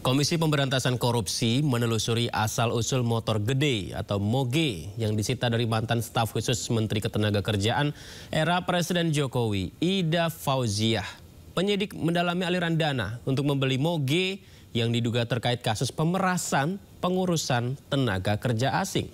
Komisi Pemberantasan Korupsi menelusuri asal-usul motor gede atau moge yang disita dari mantan staf khusus Menteri Ketenagakerjaan era Presiden Jokowi, Ida Fauziah. Penyidik mendalami aliran dana untuk membeli moge yang diduga terkait kasus pemerasan pengurusan tenaga kerja asing.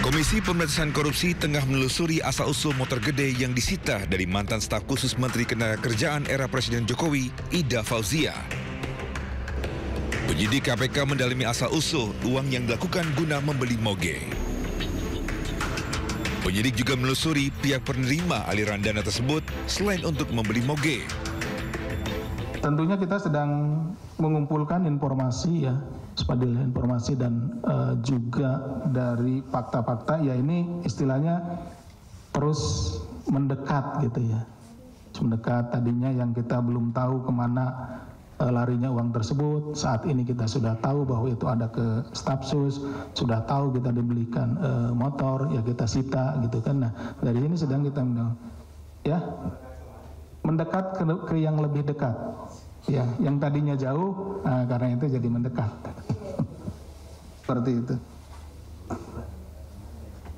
Komisi Pemberantasan Korupsi tengah menelusuri asal-usul motor gede yang disita dari mantan staf khusus Menteri Ketenagakerjaan era Presiden Jokowi, Ida Fauziah. Penyidik KPK mendalami asal-usul uang yang dilakukan guna membeli moge. Penyidik juga menelusuri pihak penerima aliran dana tersebut selain untuk membeli moge. Tentunya kita sedang mengumpulkan informasi ya, sepadil informasi dan juga dari fakta-fakta ya, ini istilahnya terus mendekat gitu ya. Mendekat, tadinya yang kita belum tahu kemana larinya uang tersebut, saat ini kita sudah tahu bahwa itu ada ke stafsus, sudah tahu kita dibelikan motor ya, kita sita gitu kan. Nah dari sini sedang kita ya mendekat ke yang lebih dekat ya, yang tadinya jauh, karena itu jadi mendekat. Seperti itu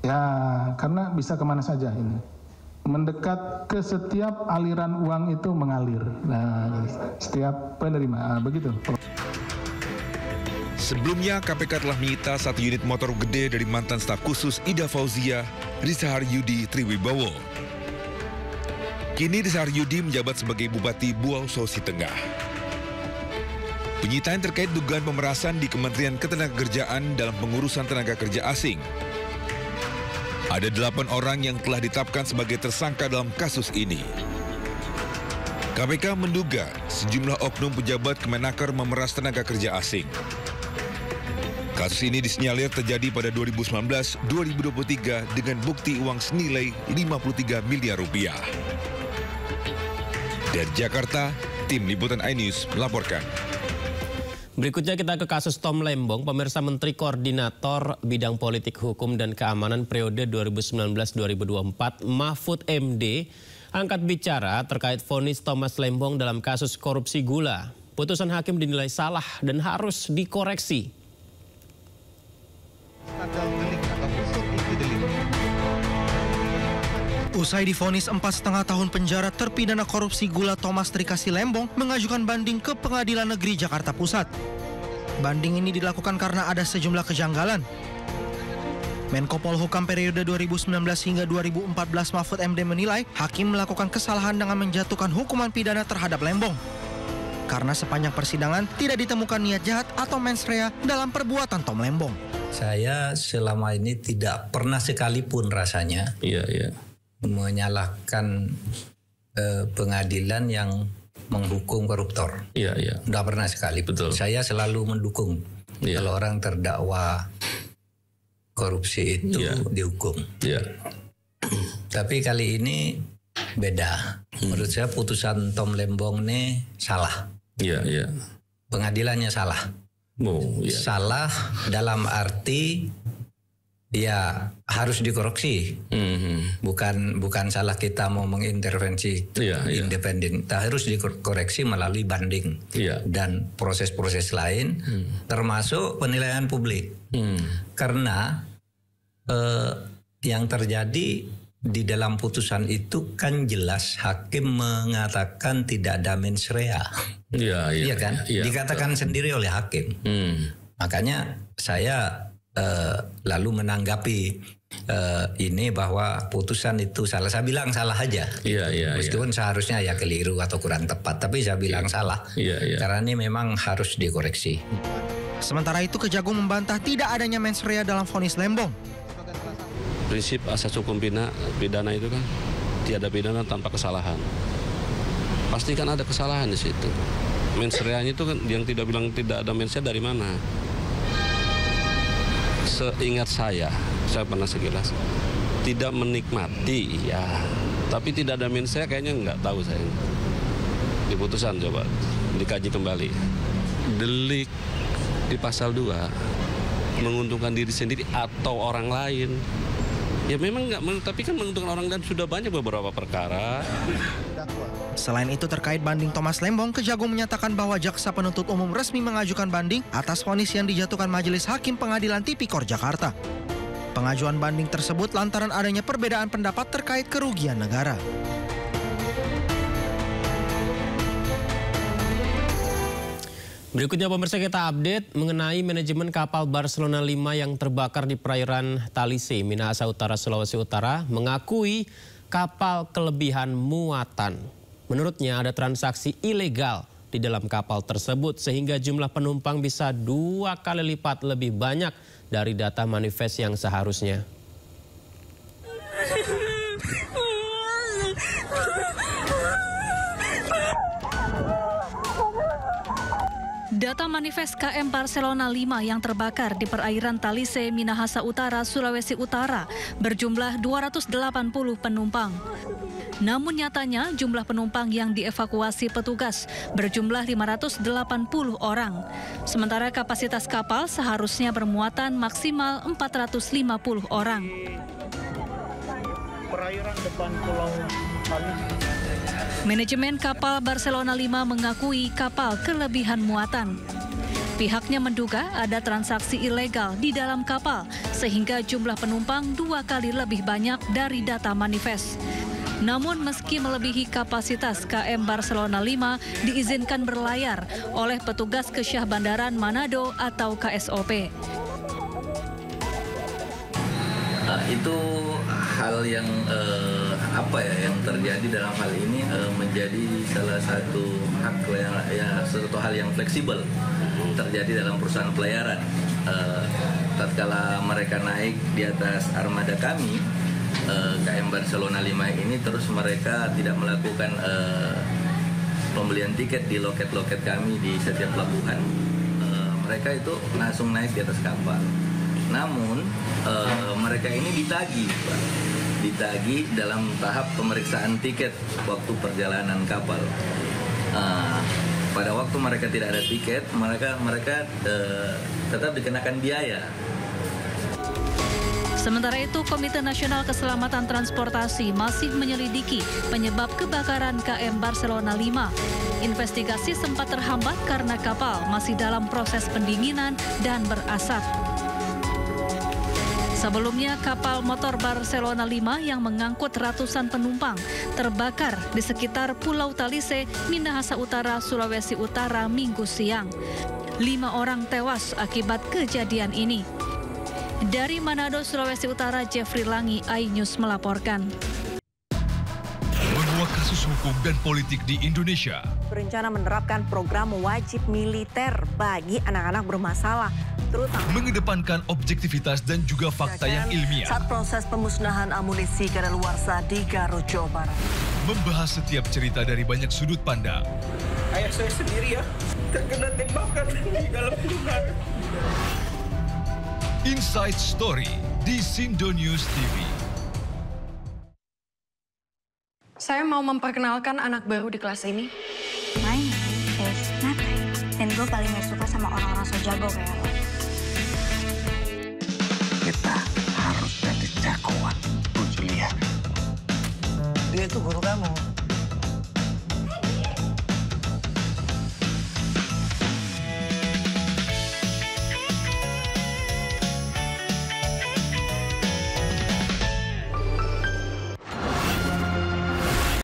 ya, karena bisa kemana saja ini, mendekat ke setiap aliran uang itu mengalir, nah setiap penerima, begitu. Sebelumnya KPK telah menyita 1 unit motor gede dari mantan staf khusus Ida Fauziah, Rizaharyudi Triwibowo. Kini Rizaharyudi menjabat sebagai Bupati Buau, Sulawesi Tengah. Penyitaan terkait dugaan pemerasan di Kementerian Ketenagakerjaan dalam pengurusan tenaga kerja asing. Ada 8 orang yang telah ditetapkan sebagai tersangka dalam kasus ini. KPK menduga sejumlah oknum pejabat Kemenaker memeras tenaga kerja asing. Kasus ini disinyalir terjadi pada 2019-2023 dengan bukti uang senilai 53 miliar rupiah. Dari Jakarta, tim Liputan iNews melaporkan. Berikutnya kita ke kasus Tom Lembong. Pemirsa, Menteri Koordinator Bidang Politik Hukum dan Keamanan periode 2019-2024 Mahfud MD angkat bicara terkait vonis Thomas Lembong dalam kasus korupsi gula. Putusan hakim dinilai salah dan harus dikoreksi. Usai divonis 4,5 tahun penjara, terpidana korupsi gula Thomas Trikasih Lembong mengajukan banding ke Pengadilan Negeri Jakarta Pusat. Banding ini dilakukan karena ada sejumlah kejanggalan. Menko Polhukam periode 2019 hingga 2014 Mahfud MD menilai hakim melakukan kesalahan dengan menjatuhkan hukuman pidana terhadap Lembong. Karena sepanjang persidangan tidak ditemukan niat jahat atau mens rea dalam perbuatan Tom Lembong. Saya selama ini tidak pernah sekalipun rasanya menyalahkan pengadilan yang menghukum koruptor. Tidak pernah sekali. Betul. Saya selalu mendukung kalau orang terdakwa korupsi itu dihukum. Tapi kali ini beda. Menurut saya putusan Tom Lembong ini salah. Pengadilannya salah. Salah dalam arti ya harus dikoreksi. Bukan salah kita mau mengintervensi independen. Harus dikoreksi melalui banding dan proses-proses lain, termasuk penilaian publik. Karena yang terjadi di dalam putusan itu kan jelas hakim mengatakan tidak ada mens rea. Iya kan? Dikatakan sendiri oleh hakim. Makanya saya lalu menanggapi ini bahwa putusan itu salah. Saya bilang salah aja. Meskipun seharusnya ya keliru atau kurang tepat, tapi saya bilang salah. Karena ini memang harus dikoreksi. Sementara itu Kejagung membantah tidak adanya mens rea dalam vonis Lembong. Prinsip asas hukum pidana itu kan tiada pidana tanpa kesalahan. Pasti kan ada kesalahan di situ. Mens rea-nya itu kan yang tidak bilang tidak ada mens rea dari mana? Seingat saya pernah sekilas tidak menikmati tapi tidak ada mens rea kayaknya nggak tahu saya. Di putusan coba dikaji kembali. Delik di pasal 2 menguntungkan diri sendiri atau orang lain Ya memang nggak, tapi kan menguntungkan orang dan sudah banyak beberapa perkara. Selain itu terkait banding Thomas Lembong, Kejagung menyatakan bahwa jaksa penuntut umum resmi mengajukan banding atas vonis yang dijatuhkan Majelis Hakim Pengadilan Tipikor Jakarta. Pengajuan banding tersebut lantaran adanya perbedaan pendapat terkait kerugian negara. Berikutnya pemirsa kita update mengenai manajemen kapal Barcelona 5 yang terbakar di perairan Talise, Minahasa Utara, Sulawesi Utara mengakui kapal kelebihan muatan. Menurutnya ada transaksi ilegal di dalam kapal tersebut sehingga jumlah penumpang bisa 2 kali lipat lebih banyak dari data manifest yang seharusnya. Data manifest KM Barcelona 5 yang terbakar di perairan Talise, Minahasa Utara, Sulawesi Utara berjumlah 280 penumpang. Namun nyatanya jumlah penumpang yang dievakuasi petugas berjumlah 580 orang. Sementara kapasitas kapal seharusnya bermuatan maksimal 450 orang. Perairan depan Pulau Talise. Manajemen kapal Barcelona 5 mengakui kapal kelebihan muatan. Pihaknya menduga ada transaksi ilegal di dalam kapal sehingga jumlah penumpang 2 kali lebih banyak dari data manifest. Namun meski melebihi kapasitas KM Barcelona 5 diizinkan berlayar oleh petugas Kesyah Bandaran Manado atau KSOP. Itu hal yang yang terjadi dalam hal ini menjadi salah satu hal yang fleksibel terjadi dalam perusahaan pelayaran. Tatkala mereka naik di atas armada kami, KM Barcelona 5 ini, terus mereka tidak melakukan pembelian tiket di loket-loket kami di setiap pelabuhan. Mereka itu langsung naik di atas kapal. Namun mereka ini ditagih, Pak. Ditagih dalam tahap pemeriksaan tiket waktu perjalanan kapal. Pada waktu mereka tidak ada tiket, mereka tetap dikenakan biaya. Sementara itu, Komite Nasional Keselamatan Transportasi masih menyelidiki penyebab kebakaran KM Barcelona 5. Investigasi sempat terhambat karena kapal masih dalam proses pendinginan dan berasap. Sebelumnya, kapal motor Barcelona 5 yang mengangkut ratusan penumpang terbakar di sekitar Pulau Talise, Minahasa Utara, Sulawesi Utara, Minggu siang. 5 orang tewas akibat kejadian ini. Dari Manado, Sulawesi Utara, Jeffrey Langi, iNews melaporkan. Menguak kasus hukum dan politik di Indonesia. Berencana menerapkan program wajib militer bagi anak-anak bermasalah, terutama mengedepankan objektivitas dan juga fakta yang ilmiah. Saat proses pemusnahan amunisi kadaluarsa di Garut, Jawa Barat. Membahas setiap cerita dari banyak sudut pandang. Ayah saya sendiri ya, terkena tembakan di dalam rumah. Inside Story di Sindo News TV. Saya mau memperkenalkan anak baru di kelas ini. My name is Nathan, dan gue paling gak suka sama orang-orang so jago kayak lo. Kita harus jadi jagoan, Bu Julia. Dia itu guru kamu.